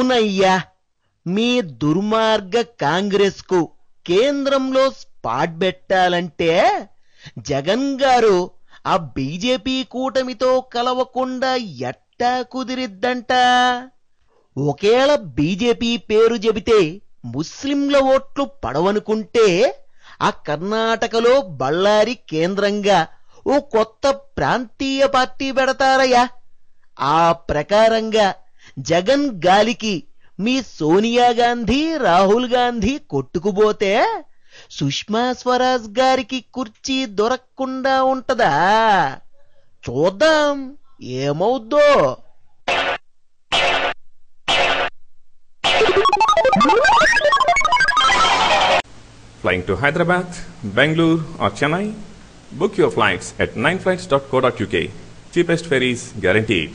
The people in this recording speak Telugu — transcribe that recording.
అవునయ్యా, మీ దుర్మార్గ కాంగ్రెస్ కు కేంద్రంలో స్పాట్ పెట్టాలంటే జగన్ గారు ఆ బీజేపీ కూటమితో కలవకుండా ఎట్టా కుదిరిద్దంట? ఒకేళ బీజేపీ పేరు చెబితే ముస్లింల ఓట్లు పడవనుకుంటే ఆ కర్ణాటకలో బళ్ళారి కేంద్రంగా ఓ కొత్త ప్రాంతీయ పార్టీ పెడతారయ్యా. ఆ ప్రకారంగా జగన్ గాలికి మీ సోనియా గాంధీ, రాహుల్ గాంధీ కొట్టుకుపోతే సుష్మా స్వరాజ్ గారికి కుర్చీ దొరకకుండా ఉంటదా? చూద్దాం ఏమవుద్దో. Flying to Hyderabad, Bangalore or Chennai? Book your flights at 9flights.co.uk. Cheapest ferries guaranteed.